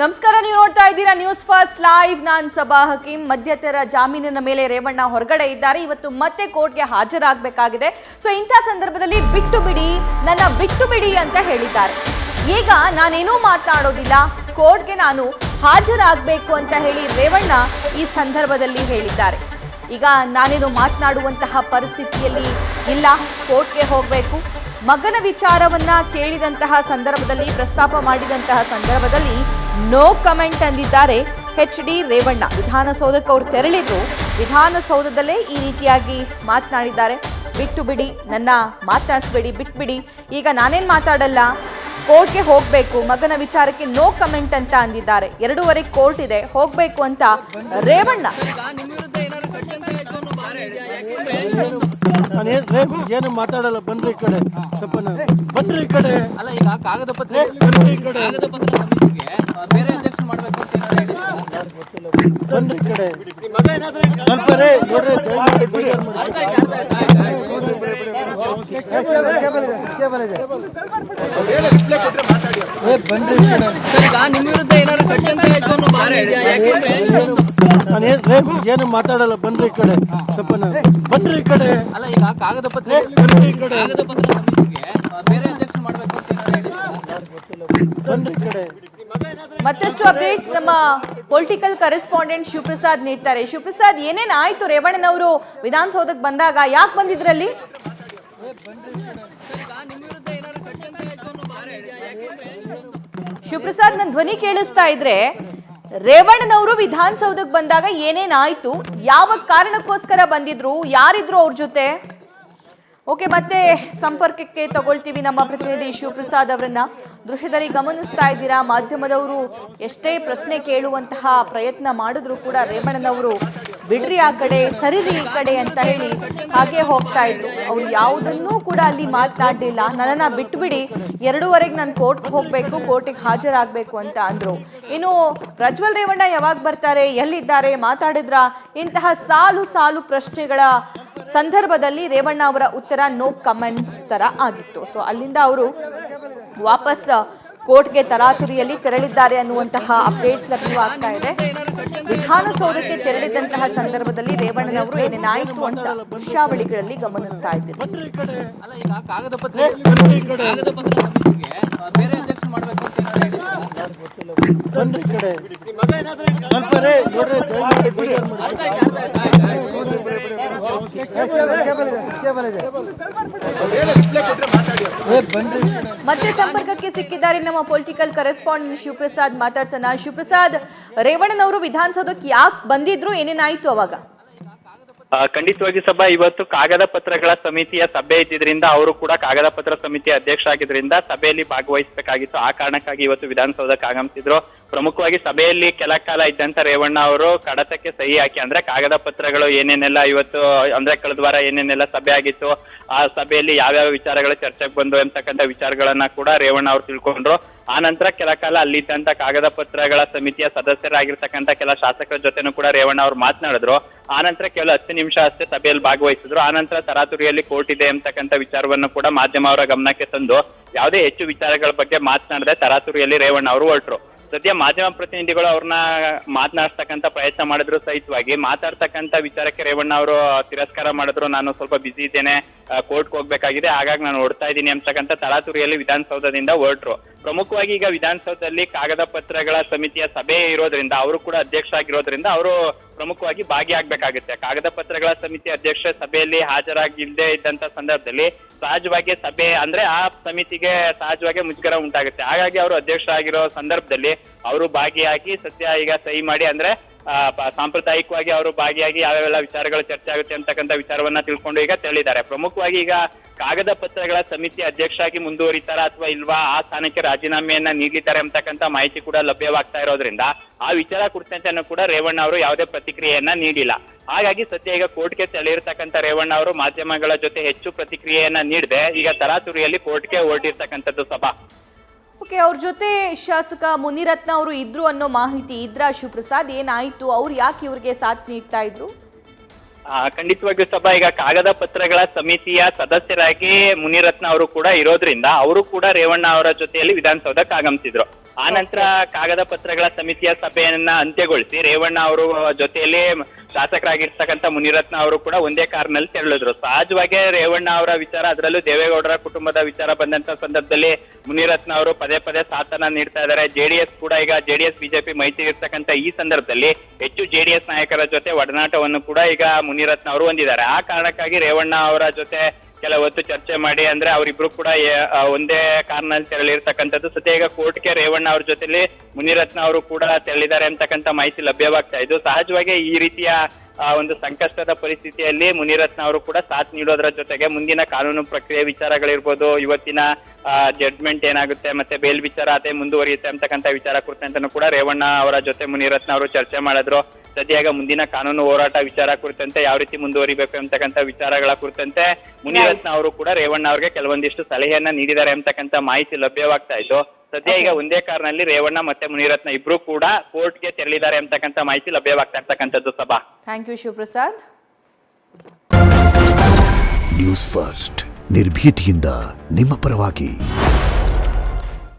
ನಮಸ್ಕಾರ, ನೀವು ನೋಡ್ತಾ ಇದ್ದೀರಾ ನ್ಯೂಸ್ ಫಸ್ಟ್ ಲೈವ್. ನಾನು ಸಬಾ ಹಕೀಂ. ಮಧ್ಯಂತರ ಜಾಮೀನಿನ ಮೇಲೆ ರೇವಣ್ಣ ಹೊರಗಡೆ ಇದ್ದಾರೆ. ಇವತ್ತು ಮತ್ತೆ ಕೋರ್ಟ್ಗೆ ಹಾಜರಾಗಬೇಕಾಗಿದೆ. ಸೊ ಇಂಥ ಸಂದರ್ಭದಲ್ಲಿ ಬಿಟ್ಟು ಬಿಡಿ ಅಂತ ಹೇಳಿದ್ದಾರೆ. ಈಗ ನಾನೇನೂ ಮಾತನಾಡೋದಿಲ್ಲ, ಕೋರ್ಟ್ಗೆ ನಾನು ಹಾಜರಾಗಬೇಕು ಅಂತ ಹೇಳಿ ರೇವಣ್ಣ ಈ ಸಂದರ್ಭದಲ್ಲಿ ಹೇಳಿದ್ದಾರೆ. ಈಗ ನಾನೇನು ಮಾತನಾಡುವಂತಹ ಪರಿಸ್ಥಿತಿಯಲ್ಲಿ ಇಲ್ಲ, ಕೋರ್ಟ್ಗೆ ಹೋಗಬೇಕು. ಮಗನ ವಿಚಾರವನ್ನ ಕೇಳಿದಂತಹ ಸಂದರ್ಭದಲ್ಲಿ, ಪ್ರಸ್ತಾಪ ಮಾಡಿದಂತಹ ಸಂದರ್ಭದಲ್ಲಿ ನೋ ಕಮೆಂಟ್ ಅಂದಿದ್ದಾರೆ HD ರೇವಣ್ಣ. ವಿಧಾನಸೌಧಕ್ಕೆ ಅವರು ತೆರಳಿದ್ರು. ವಿಧಾನಸೌಧದಲ್ಲೇ ಈ ರೀತಿಯಾಗಿ ಮಾತನಾಡಿದ್ದಾರೆ. ಬಿಟ್ಟು ಬಿಡಿ, ನನ್ನ ಮಾತನಾಡಿಸ್ಬೇಡಿ, ಬಿಟ್ಬಿಡಿ. ಈಗ ನಾನೇನು ಮಾತಾಡಲ್ಲ, ಕೋರ್ಟ್ಗೆ ಹೋಗಬೇಕು, ಮಗನ ವಿಚಾರಕ್ಕೆ ನೋ ಕಮೆಂಟ್ ಅಂತ ಅಂದಿದ್ದಾರೆ. 2:15 ಕೋರ್ಟ್ ಇದೆ, ಹೋಗಬೇಕು ಅಂತ ರೇವಣ್ಣ. ಏನು ಮಾತಾಡಲ್ಲ, ಬನ್ರಿ ಈ ಕಡೆ, ಬನ್ರಿ ಈ ಕಡೆ. ಅಲ್ಲ, ಈಗ ಕಾಗದ ಪತ್ರ ಬೇರೆ ಅಧ್ಯಕ್ಷ ಮಾಡಬೇಕು ಅಂತ ಬನ್ರಿ ಈ ಕಡೆ ಸ್ವಲ್ಪ ರೇ ನೋಡ್ರಿ. ಬನ್ರಿ ಈ ಕಡೆ. ಈಗ ನಿಮ್ಮ ವಿರುದ್ಧ ಏನಾದ್ರು ಷಡ್ಯಂತ್ರ ಆಯ್ತು ಅನ್ನೋ ಭಾವನೆ ಇದೆಯಾ? ಯಾಕೆಂದ್ರೆ ಏನು ಮಾತಾಡಲ್ಲ, ಬನ್ರಿ ಈ ಕಡೆ, ಬನ್ರಿ ಈ ಕಡೆ. ಅಲ್ಲ, ಈಗ ಕಾಗದ ಪತ್ರ ಬೇರೆ ಅಧ್ಯಕ್ಷ ಮಾಡಬೇಕು ಅಂತ ಬನ್ರಿ ಈ ಕಡೆ. ಮತ್ತಷ್ಟು ಅಪ್ಡೇಟ್ಸ್ ನಮ್ಮ ಪೊಲಿಟಿಕಲ್ ಕರೆಸ್ಪಾಂಡೆಂಟ್ ಶಿವಪ್ರಸಾದ್ ನೀಡ್ತಾರೆ. ಶಿವಪ್ರಸಾದ್, ಏನೇನಾಯ್ತು ರೇವಣ್ಣನವರು ವಿಧಾನಸೌಧಕ್ಕೆ ಬಂದಾಗ? ಯಾಕೆ ಬಂದಿದ್ರಲ್ಲಿ? ಶಿವಪ್ರಸಾದ್, ನನ್ನ ಧ್ವನಿ ಕೇಳಿಸ್ತಾ ಇದ್ರೆ, ರೇವಣ್ಣನವರು ವಿಧಾನಸೌಧಕ್ಕೆ ಬಂದಾಗ ಏನೇನಾಯ್ತು, ಯಾವ ಕಾರಣಕ್ಕೋಸ್ಕರ ಬಂದಿದ್ರು, ಯಾರಿದ್ರು ಅವ್ರ ಜೊತೆ? ಓಕೆ, ಮತ್ತೆ ಸಂಪರ್ಕಕ್ಕೆ ತಗೊಳ್ತೀವಿ ನಮ್ಮ ಪ್ರತಿನಿಧಿ ಶಿವಪ್ರಸಾದ್ ಅವರನ್ನ. ದೃಶ್ಯದಲ್ಲಿ ಗಮನಿಸ್ತಾ ಇದ್ದೀರಾ, ಮಾಧ್ಯಮದವರು ಎಷ್ಟೇ ಪ್ರಶ್ನೆ ಕೇಳುವಂತಹ ಪ್ರಯತ್ನ ಮಾಡಿದ್ರು ಕೂಡ ರೇವಣ್ಣನವರು ಬಿಡ್ರಿ ಆ ಕಡೆ, ಸರಿರಿ ಈ ಕಡೆ ಅಂತ ಹೇಳಿ ಹಾಗೆ ಹೋಗ್ತಾ ಇದ್ರು. ಅವ್ರು ಯಾವುದನ್ನೂ ಕೂಡ ಅಲ್ಲಿ ಮಾತನಾಡಲಿಲ್ಲ. ನನ್ನನ್ನು ಬಿಟ್ಬಿಡಿ, 2:15 ನಾನು ಕೋರ್ಟ್ಗೆ ಹೋಗಬೇಕು, ಕೋರ್ಟಿಗೆ ಹಾಜರಾಗಬೇಕು ಅಂತ ಅಂದರು. ಇನ್ನು ಪ್ರಜ್ವಲ್ ರೇವಣ್ಣ ಯಾವಾಗ ಬರ್ತಾರೆ, ಎಲ್ಲಿದ್ದಾರೆ, ಮಾತಾಡಿದ್ರ, ಇಂತಹ ಸಾಲು ಸಾಲು ಪ್ರಶ್ನೆಗಳ ಸಂದರ್ಭದಲ್ಲಿ ರೇವಣ್ಣ ಅವರ ಉತ್ತರ ನೋ ಕಮೆಂಟ್ಸ್ ತರ ಆಗಿತ್ತು. ಸೊ ಅಲ್ಲಿಂದ ಅವರು ವಾಪಸ್ ಕೋರ್ಟ್ಗೆ ತರಾತುರಿಯಲ್ಲಿ ತೆರಳಿದ್ದಾರೆ ಅನ್ನುವಂತಹ ಅಪ್ಡೇಟ್ಸ್ ಲಭ್ಯವಾಗ್ತಾ ಇದೆ. ವಿಧಾನಸೌಧಕ್ಕೆ ತೆರಳಿದಂತಹ ಸಂದರ್ಭದಲ್ಲಿ ರೇವಣ್ಣನವರು ಏನೇನಾಯಿತು ಅಂತ ದೃಶ್ಯಾವಳಿಗಳಲ್ಲಿ ಗಮನಿಸ್ತಾ ಇದ್ದಾರೆ. ಅಲ್ಲ, ಈಗ ಕಾಗದ ಪತ್ರ ಬೇರೆ ಅಧ್ಯಕ್ಷ ಮಾಡಬೇಕು ಅಂತ ಬನ್ರಿ ಈ ಕಡೆ ಸ್ವಲ್ಪ ರೇ ನೋಡ್ರಿ. ಮತ್ತೆ ಸಂಪರ್ಕಕ್ಕೆ ಸಿಕ್ಕಿದ್ದಾರೆ ನಮ್ಮ ಪೊಲಿಟಿಕಲ್ ಕರೆಸ್ಪಾಂಡೆಂಟ್ ಶಿವಪ್ರಸಾದ್. ಮಾತಾಡ್ಸೋಣ. ಶಿವಪ್ರಸಾದ್, ರೇವಣ್ಣನವರು ವಿಧಾನಸೌಧಕ್ಕೆ ಯಾಕೆ ಬಂದಿದ್ರು, ಏನೇನಾಯ್ತು ಅವಾಗ? ಖಂಡಿತವಾಗಿ ಸಭಾ, ಇವತ್ತು ಕಾಗದ ಪತ್ರಗಳ ಸಮಿತಿಯ ಸಭೆ ಇದ್ದಿದ್ರಿಂದ, ಅವರು ಕೂಡ ಕಾಗದ ಪತ್ರ ಸಮಿತಿಯ ಅಧ್ಯಕ್ಷ ಆಗಿದ್ರಿಂದ ಸಭೆಯಲ್ಲಿ ಭಾಗವಹಿಸಬೇಕಾಗಿತ್ತು. ಆ ಕಾರಣಕ್ಕಾಗಿ ಇವತ್ತು ವಿಧಾನಸೌಧಕ್ಕೆ ಆಗಮಿಸಿದ್ರು. ಪ್ರಮುಖವಾಗಿ ಸಭೆಯಲ್ಲಿ ಕೆಲ ಕಾಲ ಇದ್ದಂತ ರೇವಣ್ಣ ಅವರು ಕಡತಕ್ಕೆ ಸಹಿ ಹಾಕಿ, ಅಂದ್ರೆ ಕಾಗದ ಪತ್ರಗಳು ಏನೇನೆಲ್ಲ ಇವತ್ತು, ಅಂದ್ರೆ ಕಳೆದ ವಾರ ಏನೇನೆಲ್ಲ ಸಭೆ ಆಗಿತ್ತು, ಆ ಸಭೆಯಲ್ಲಿ ಯಾವ್ಯಾವ ವಿಚಾರಗಳು ಚರ್ಚೆಗೆ ಬಂದು ಎಂತಕ್ಕಂಥ ವಿಚಾರಗಳನ್ನ ಕೂಡ ರೇವಣ್ಣ ಅವರು ತಿಳ್ಕೊಂಡ್ರು. ಆ ನಂತರ ಕೆಲ ಕಾಲ ಅಲ್ಲಿದ್ದಂತ ಕಾಗದ ಪತ್ರಗಳ ಸಮಿತಿಯ ಸದಸ್ಯರಾಗಿರ್ತಕ್ಕಂಥ ಕೆಲ ಶಾಸಕರ ಜೊತೆನೂ ಕೂಡ ರೇವಣ್ಣ ಅವರು ಮಾತನಾಡಿದ್ರು. ಆ ನಂತರ ಕೇವಲ 10 ನಿಮಿಷ ಅಷ್ಟೇ ಸಭೆಯಲ್ಲಿ ಭಾಗವಹಿಸಿದ್ರು. ಆ ನಂತರ ತರಾತುರಿಯಲ್ಲಿ ಕೋರ್ಟ್ ಇದೆ ಅಂತಕ್ಕಂಥ ವಿಚಾರವನ್ನು ಕೂಡ ಮಾಧ್ಯಮ ಅವರ ಗಮನಕ್ಕೆ ತಂದು ಯಾವುದೇ ಹೆಚ್ಚು ವಿಚಾರಗಳ ಬಗ್ಗೆ ಮಾತನಾಡದೆ ತರಾತುರಿಯಲ್ಲಿ ರೇವಣ್ಣ ಅವರು ಹೊರಟ್ರು. ಸದ್ಯ ಮಾಧ್ಯಮ ಪ್ರತಿನಿಧಿಗಳು ಅವ್ರನ್ನ ಮಾತನಾಡ್ತಕ್ಕಂಥ ಪ್ರಯತ್ನ ಮಾಡಿದ್ರು ಸಹಿತವಾಗಿ ಮಾತಾಡ್ತಕ್ಕಂಥ ವಿಚಾರಕ್ಕೆ ರೇವಣ್ಣ ಅವರು ತಿರಸ್ಕಾರ ಮಾಡಿದ್ರು. ನಾನು ಸ್ವಲ್ಪ ಬಿಸಿ ಇದ್ದೇನೆ, ಕೋರ್ಟ್ಗೆ ಹೋಗ್ಬೇಕಾಗಿದೆ, ಹಾಗಾಗಿ ನಾನು ಹೊರಡ್ತಾ ಇದ್ದೀನಿ ಅಂತಕ್ಕಂಥ ತರಾತುರಿಯಲ್ಲಿ ವಿಧಾನಸೌಧದಿಂದ ಹೊರಟ್ರು. ಪ್ರಮುಖವಾಗಿ ಈಗ ವಿಧಾನಸೌಧದಲ್ಲಿ ಕಾಗದ ಪತ್ರಗಳ ಸಮಿತಿಯ ಸಭೆ ಇರೋದ್ರಿಂದ, ಅವರು ಕೂಡ ಅಧ್ಯಕ್ಷ ಆಗಿರೋದ್ರಿಂದ ಅವರು ಪ್ರಮುಖವಾಗಿ ಭಾಗಿಯಾಗಬೇಕಾಗುತ್ತೆ. ಕಾಗದ ಪತ್ರಗಳ ಸಮಿತಿ ಅಧ್ಯಕ್ಷ ಸಭೆಯಲ್ಲಿ ಹಾಜರಾಗಿಲ್ಲದೆ ಇದ್ದಂತ ಸಂದರ್ಭದಲ್ಲಿ ಸಹಜವಾಗಿ ಸಭೆ ಅಂದ್ರೆ ಆ ಸಮಿತಿಗೆ ಸಹಜವಾಗಿ ಮುಜುಗರ ಉಂಟಾಗುತ್ತೆ. ಹಾಗಾಗಿ ಅವರು ಅಧ್ಯಕ್ಷ ಆಗಿರೋ ಸಂದರ್ಭದಲ್ಲಿ ಅವರು ಭಾಗಿಯಾಗಿ ಸದ್ಯ ಈಗ ಸಹಿ ಮಾಡಿ, ಅಂದ್ರೆ ಸಾಂಪ್ರದಾಯಿಕವಾಗಿ ಅವರು ಭಾಗಿಯಾಗಿ ಯಾವ್ಯಾವೆಲ್ಲ ವಿಚಾರಗಳು ಚರ್ಚೆ ಆಗುತ್ತೆ ಅಂತಕ್ಕಂಥ ವಿಚಾರವನ್ನ ತಿಳ್ಕೊಂಡು ಈಗ ತೆರಳಿದ್ದಾರೆ. ಪ್ರಮುಖವಾಗಿ ಈಗ ಕಾಗದ ಪತ್ರಗಳ ಸಮಿತಿ ಅಧ್ಯಕ್ಷ ಆಗಿ ಮುಂದುವರಿತಾರ ಅಥವಾ ಇಲ್ವಾ, ಆ ಸ್ಥಾನಕ್ಕೆ ರಾಜೀನಾಮೆಯನ್ನ ನೀಡಲಿದ್ದಾರೆ ಅಂತಕ್ಕಂಥ ಮಾಹಿತಿ ಕೂಡ ಲಭ್ಯವಾಗ್ತಾ ಇರೋದ್ರಿಂದ ಆ ವಿಚಾರ ಕುರಿತಂತೆ ಕೂಡ ರೇವಣ್ಣ ಅವರು ಯಾವುದೇ ಪ್ರತಿಕ್ರಿಯೆಯನ್ನ ನೀಡಿಲ್ಲ. ಹಾಗಾಗಿ ಸದ್ಯ ಈಗ ಕೋರ್ಟ್ಗೆ ತೆರಳಿರ್ತಕ್ಕಂಥ ರೇವಣ್ಣ ಅವರು ಮಾಧ್ಯಮಗಳ ಜೊತೆ ಹೆಚ್ಚು ಪ್ರತಿಕ್ರಿಯೆಯನ್ನ ನೀಡದೆ ಈಗ ತರಾತುರಿಯಲ್ಲಿ ಕೋರ್ಟ್ಗೆ ಹೊರಟಿರ್ತಕ್ಕಂಥದ್ದು ಸಭಾ. ಓಕೆ, ಅವ್ರ ಜೊತೆ ಶಾಸಕ ಮುನಿರತ್ನ ಅವರು ಇದ್ರು ಅನ್ನೋ ಮಾಹಿತಿ ಇದ್ರ ಶಿವಪ್ರಸಾದ್? ಏನಾಯ್ತು, ಅವ್ರು ಯಾಕೆ ಇವ್ರಿಗೆ ಸಾಥ್ ನೀಡ್ತಾ ಇದ್ರು? ಖಂಡಿತವಾಗಿಯೂ ಸಭಾ, ಈಗ ಕಾಗದ ಪತ್ರಗಳ ಸಮಿತಿಯ ಸದಸ್ಯರಾಗಿ ಮುನಿರತ್ನ ಅವರು ಕೂಡ ಇರೋದ್ರಿಂದ ಅವರು ಕೂಡ ರೇವಣ್ಣ ಅವರ ಜೊತೆಯಲ್ಲಿ ವಿಧಾನಸೌಧಕ್ಕೆ ಆಗಮಿಸಿದ್ರು. ಆ ನಂತರ ಕಾಗದ ಪತ್ರಗಳ ಸಮಿತಿಯ ಸಭೆಯನ್ನ ಅಂತ್ಯಗೊಳಿಸಿ ರೇವಣ್ಣ ಅವರು ಜೊತೆಯಲ್ಲಿ ಶಾಸಕರಾಗಿರ್ತಕ್ಕಂಥ ಮುನಿರತ್ನ ಅವರು ಕೂಡ ಒಂದೇ ಕಾರ್ನಲ್ಲಿ ತೆರಳಿದ್ರು. ಸಹಜವಾಗಿ ರೇವಣ್ಣ ಅವರ ವಿಚಾರ, ಅದರಲ್ಲೂ ದೇವೇಗೌಡರ ಕುಟುಂಬದ ವಿಚಾರ ಬಂದಂತ ಸಂದರ್ಭದಲ್ಲಿ ಮುನಿರತ್ನ ಅವರು ಪದೇ ಪದೇ ಸಾಥನ್ನ ನೀಡ್ತಾ ಇದ್ದಾರೆ. ಜೆಡಿಎಸ್ ಕೂಡ ಈಗ ಜೆಡಿಎಸ್ ಬಿಜೆಪಿ ಮೈತ್ರಿ ಇರ್ತಕ್ಕಂಥ ಈ ಸಂದರ್ಭದಲ್ಲಿ ಹೆಚ್ಚು ಜೆಡಿಎಸ್ ನಾಯಕರ ಜೊತೆ ಒಡನಾಟವನ್ನು ಕೂಡ ಈಗ ಮುನಿರತ್ನ ಅವರು ಹೊಂದಿದ್ದಾರೆ. ಆ ಕಾರಣಕ್ಕಾಗಿ ರೇವಣ್ಣ ಅವರ ಜೊತೆ ಕೆಲ ಹೊತ್ತು ಚರ್ಚೆ ಮಾಡಿ, ಅಂದ್ರೆ ಅವರಿಬ್ರು ಕೂಡ ಒಂದೇ ಕಾರ್ನಲ್ಲಿ ತೆರಳಿರ್ತಕ್ಕಂಥದ್ದು. ಸದ್ಯ ಈಗ ಕೋರ್ಟ್ಗೆ ರೇವಣ್ಣ ಅವ್ರ ಜೊತೆಲಿ ಮುನಿರತ್ನ ಅವರು ಕೂಡ ತೆರಳಿದ್ದಾರೆ ಅಂತಕ್ಕಂಥ ಮಾಹಿತಿ ಲಭ್ಯವಾಗ್ತಾ ಇದ್ದು, ಸಹಜವಾಗಿ ಈ ರೀತಿಯ ಒಂದು ಸಂಕಷ್ಟದ ಪರಿಸ್ಥಿತಿಯಲ್ಲಿ ಮುನಿರತ್ನ ಅವರು ಕೂಡ ಸಾಥ್ ನೀಡೋದ್ರ ಜೊತೆಗೆ ಮುಂದಿನ ಕಾನೂನು ಪ್ರಕ್ರಿಯೆ ವಿಚಾರಗಳಿರ್ಬೋದು, ಇವತ್ತಿನ ಜಡ್ಜ್ಮೆಂಟ್ ಏನಾಗುತ್ತೆ, ಮತ್ತೆ ಬೇಲ್ ವಿಚಾರ ಅದೇ ಮುಂದುವರಿಯುತ್ತೆ ಅಂತಕ್ಕಂಥ ವಿಚಾರ ಕುರಿತಂತೆ ಕೂಡ ರೇವಣ್ಣ ಅವರ ಜೊತೆ ಮುನಿರತ್ನ ಅವರು ಚರ್ಚೆ ಮಾಡಿದ್ರು. ಸದ್ಯ ಈಗ ಮುಂದಿನ ಕಾನೂನು ಹೋರಾಟ ವಿಚಾರ ಕುರಿತಂತೆ ಯಾವ ರೀತಿ ಮುಂದುವರಿಬೇಕು ಅಂತಕ್ಕಂಥ ವಿಚಾರಗಳ ಕುರಿತಂತೆ ಮುನಿರತ್ನ ಅವರು ಕೂಡ ರೇವಣ್ಣ ಅವರಿಗೆ ಕೆಲವೊಂದಿಷ್ಟು ಸಲಹೆಯನ್ನ ನೀಡಿದ್ದಾರೆ ಅಂತಕ್ಕಂಥ ಮಾಹಿತಿ ಲಭ್ಯವಾಗ್ತಾ ಇದ್ದು, ಸದ್ಯ ಈಗ ಒಂದೇ ಕಾರ್ನಲ್ಲಿ ರೇವಣ್ಣ ಮತ್ತೆ ಮುನಿರತ್ನ ಇಬ್ರು ಕೂಡ ಕೋರ್ಟ್ಗೆ ತೆರಳಿದ್ದಾರೆ ಅಂತಕ್ಕಂಥ ಮಾಹಿತಿ ಲಭ್ಯವಾಗ್ತಾ ಇರ್ತಕ್ಕಂಥದ್ದು. ಸಭಾ, thank you Shivaprasad. News first ನಿರ್ಭೀತಿಯಿಂದ ನಿಮ್ಮ ಪರವಾಗಿ.